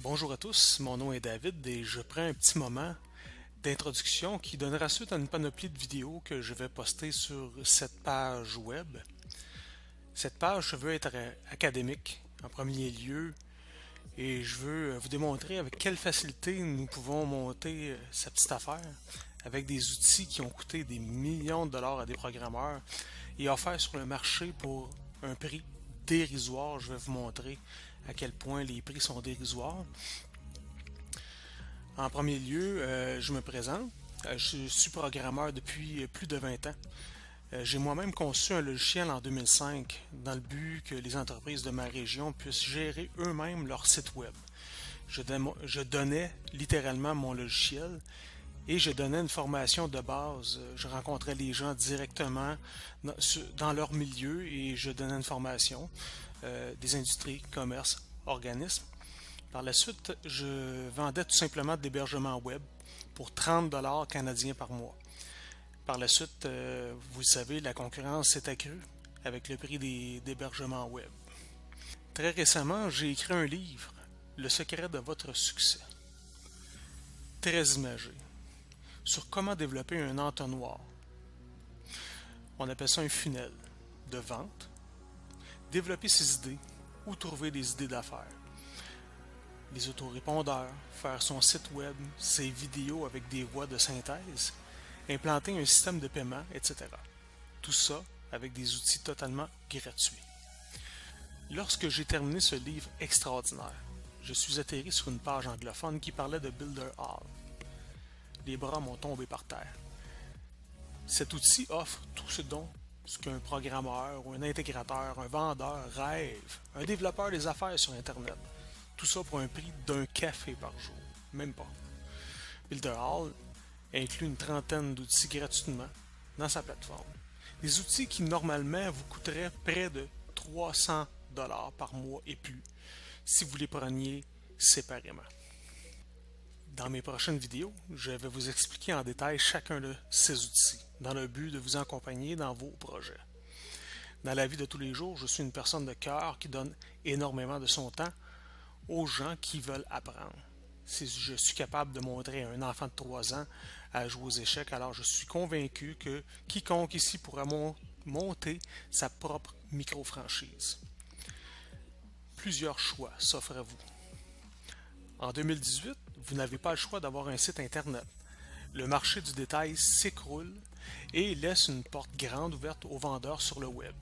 Bonjour à tous, mon nom est David et je prends un petit moment d'introduction qui donnera suite à une panoplie de vidéos que je vais poster sur cette page web. Cette page se veut être académique en premier lieu et je veux vous démontrer avec quelle facilité nous pouvons monter cette petite affaire avec des outils qui ont coûté des millions de dollars à des programmeurs et offerts sur le marché pour un prix dérisoire. Je vais vous montrer à quel point les prix sont dérisoires. En premier lieu, je me présente. Je suis programmeur depuis plus de 20 ans. J'ai moi-même conçu un logiciel en 2005 dans le but que les entreprises de ma région puissent gérer eux-mêmes leur site web. Je donnais littéralement mon logiciel et je donnais une formation de base. Je rencontrais les gens directement dans leur milieu et je donnais une formation des industries, commerces, organismes. Par la suite, je vendais tout simplement de l'hébergement web pour 30 $ canadiens par mois. Par la suite, vous le savez, la concurrence s'est accrue avec le prix d'hébergement web. Très récemment, j'ai écrit un livre, Le secret de votre succès, très imagé, sur comment développer un entonnoir. On appelle ça un funnel de vente, développer ses idées ou trouver des idées d'affaires. Les autorépondeurs, faire son site web, ses vidéos avec des voix de synthèse, implanter un système de paiement, etc. Tout ça avec des outils totalement gratuits. Lorsque j'ai terminé ce livre extraordinaire, je suis atterri sur une page anglophone qui parlait de Builder Hall. Les bras m'ont tombé par terre. Cet outil offre tout ce qu'un programmeur ou un intégrateur, un vendeur rêve, un développeur des affaires sur Internet. Tout ça pour un prix d'un café par jour. Même pas. Builder Hall inclut une trentaine d'outils gratuitement dans sa plateforme. Des outils qui normalement vous coûteraient près de 300 $ par mois et plus si vous les preniez séparément. Dans mes prochaines vidéos, je vais vous expliquer en détail chacun de ces outils dans le but de vous accompagner dans vos projets. Dans la vie de tous les jours, je suis une personne de cœur qui donne énormément de son temps aux gens qui veulent apprendre. Si je suis capable de montrer à un enfant de 3 ans à jouer aux échecs, alors je suis convaincu que quiconque ici pourra monter sa propre micro-franchise. Plusieurs choix s'offrent à vous. En 2018, vous n'avez pas le choix d'avoir un site Internet. Le marché du détail s'écroule et laisse une porte grande ouverte aux vendeurs sur le web.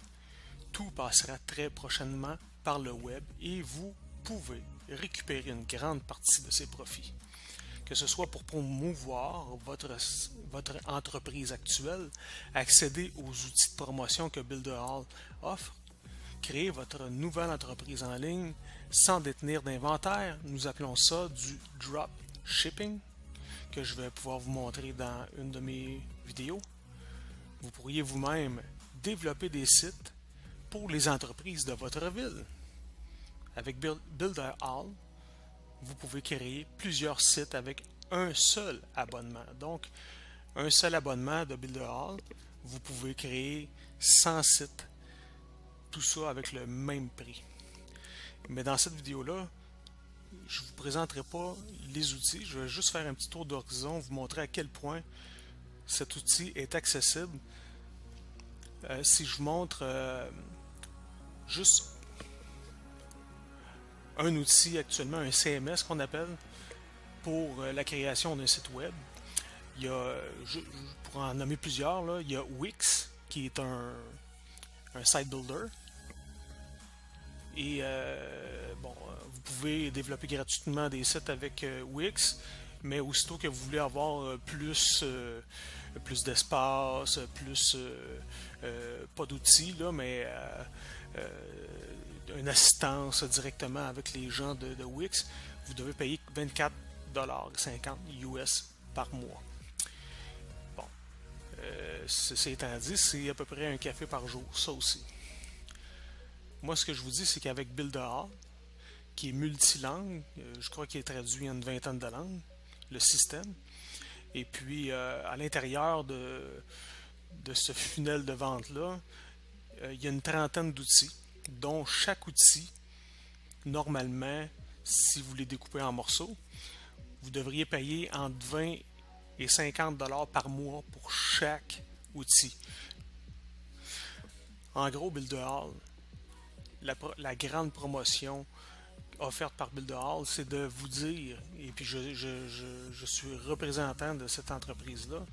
Tout passera très prochainement par le web et vous pouvez récupérer une grande partie de ses profits. Que ce soit pour promouvoir votre entreprise actuelle, accéder aux outils de promotion que Builder Hall offre, créer votre nouvelle entreprise en ligne sans détenir d'inventaire, nous appelons ça du drop shipping, que je vais pouvoir vous montrer dans une de mes vidéos. Vous pourriez vous-même développer des sites pour les entreprises de votre ville. Avec Builder Hall, vous pouvez créer plusieurs sites avec un seul abonnement. Donc, un seul abonnement de Builder Hall, vous pouvez créer 100 sites. Tout ça avec le même prix. Mais dans cette vidéo-là, je ne vous présenterai pas les outils. Je vais juste faire un petit tour d'horizon, vous montrer à quel point cet outil est accessible. Si je vous montre juste un outil actuellement, un CMS qu'on appelle, pour la création d'un site web. Il y a, je pourrais en nommer plusieurs, là. Il y a Wix, qui est un site builder. Et vous pouvez développer gratuitement des sites avec Wix, mais aussitôt que vous voulez avoir plus d'espace, pas d'outils, là, mais une assistance directement avec les gens de Wix, vous devez payer 24,50 $ US par mois. Bon, ceci étant dit, c'est à peu près un café par jour, ça aussi. Moi, ce que je vous dis, c'est qu'avec Builder Hall, qui est multilangue, je crois qu'il est traduit en une vingtaine de langues, le système, et puis à l'intérieur de ce funnel de vente-là, il y a une trentaine d'outils, dont chaque outil, normalement, si vous les découpez en morceaux, vous devriez payer entre 20 et 50 dollars par mois pour chaque outil. En gros, Builderall, la grande promotion offerte par Builderall, c'est de vous dire, et puis je suis représentant de cette entreprise-là,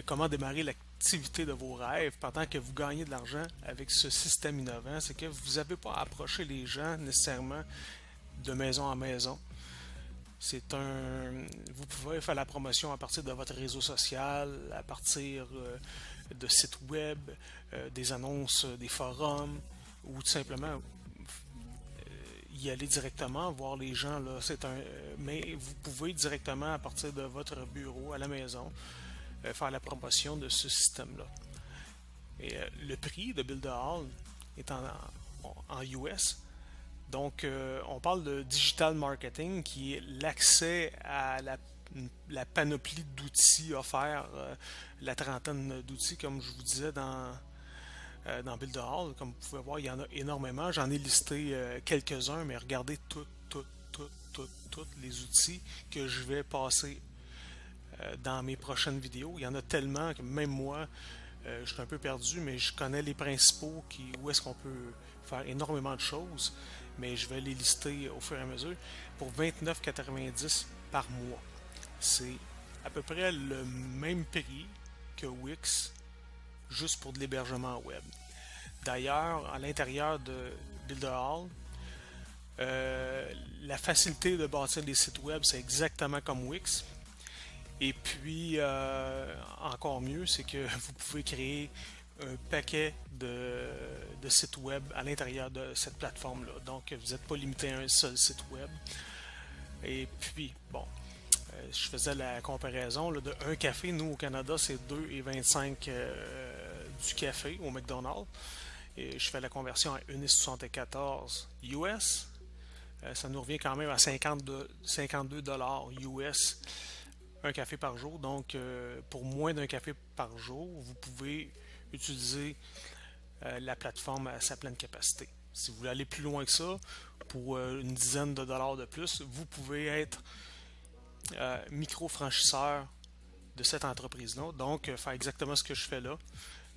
comment démarrer l'activité de vos rêves pendant que vous gagnez de l'argent avec ce système innovant. C'est que vous n'avez pas à approcher les gens nécessairement de maison en maison. Vous pouvez faire la promotion à partir de votre réseau social, à partir de sites web, des annonces, des forums, ou tout simplement y aller directement, voir les gens là. Mais vous pouvez directement à partir de votre bureau à la maison faire la promotion de ce système-là. Et le prix de Builderall est en US. Donc, on parle de digital marketing, qui est l'accès à la panoplie d'outils offerts, la trentaine d'outils, comme je vous disais dans Builderall. Comme vous pouvez voir, il y en a énormément. J'en ai listé quelques-uns, mais regardez tous les outils que je vais passer dans mes prochaines vidéos. Il y en a tellement que même moi, je suis un peu perdu, mais je connais les principaux où est-ce qu'on peut faire énormément de choses, mais je vais les lister au fur et à mesure. Pour 29,90 par mois, c'est à peu près le même prix que Wix, juste pour de l'hébergement web. D'ailleurs, à l'intérieur de Builderall, la facilité de bâtir des sites web, c'est exactement comme Wix. Et puis, encore mieux, c'est que vous pouvez créer un paquet de sites web à l'intérieur de cette plateforme-là. Donc, vous n'êtes pas limité à un seul site web. Et puis, bon, je faisais la comparaison là, de un café. Nous, au Canada, c'est 2,25 du café au McDonald's. Et je fais la conversion à 1,74 US. Ça nous revient quand même à 52 dollars US un café par jour. Donc, pour moins d'un café par jour, vous pouvez utiliser la plateforme à sa pleine capacité. Si vous voulez aller plus loin que ça, pour une dizaine de dollars de plus, vous pouvez être micro-franchisseur de cette entreprise-là. Donc, faire exactement ce que je fais là.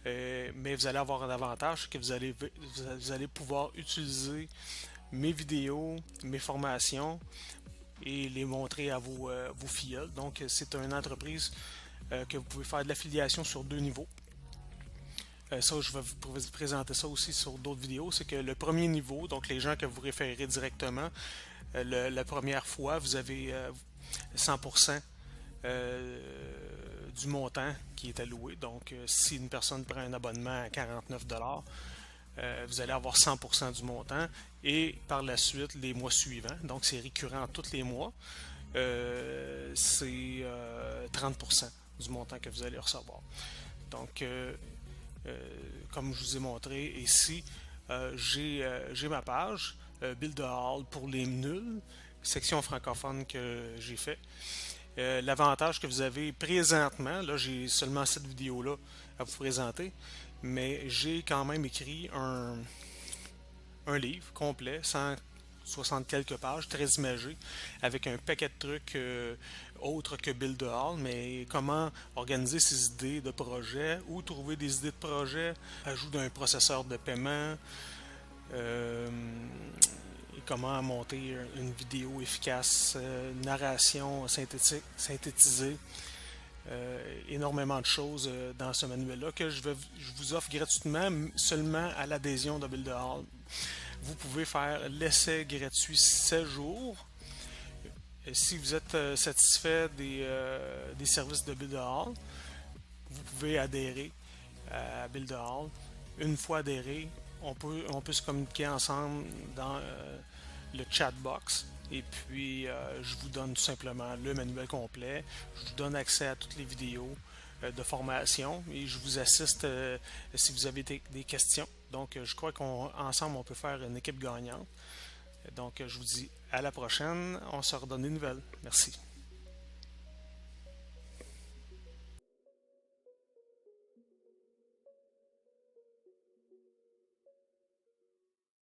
Mais vous allez avoir un avantage, c'est que vous allez pouvoir utiliser mes vidéos, mes formations et les montrer à vos filleuls. Donc, c'est une entreprise que vous pouvez faire de l'affiliation sur 2 niveaux. Ça, je vais vous présenter ça aussi sur d'autres vidéos. C'est que le premier niveau, donc les gens que vous référez directement, la première fois, vous avez 100% du montant qui est alloué. Donc, si une personne prend un abonnement à 49 $, vous allez avoir 100% du montant. Et par la suite, les mois suivants, donc c'est récurrent tous les mois, c'est 30% du montant que vous allez recevoir. Donc, comme je vous ai montré ici, j'ai ma page Builderall pour les nuls, section francophone que j'ai fait. L'avantage que vous avez présentement, là j'ai seulement cette vidéo-là à vous présenter, mais j'ai quand même écrit un livre complet, 160 quelques pages, très imagé, avec un paquet de trucs autres que Builderall, mais comment organiser ses idées de projet, où trouver des idées de projet, ajout d'un processeur de paiement, et comment monter une vidéo efficace, narration synthétisée, énormément de choses dans ce manuel-là que je vous offre gratuitement seulement à l'adhésion de Builderall. Vous pouvez faire l'essai gratuit 7 jours. Et si vous êtes satisfait des services de Builderall, vous pouvez adhérer à Builderall. Une fois adhéré, on peut se communiquer ensemble dans le chat box. Et puis, je vous donne tout simplement le manuel complet. Je vous donne accès à toutes les vidéos de formation et je vous assiste si vous avez des questions. Donc, je crois qu'ensemble, on peut faire une équipe gagnante. Donc, je vous dis à la prochaine. On se redonne des nouvelles. Merci.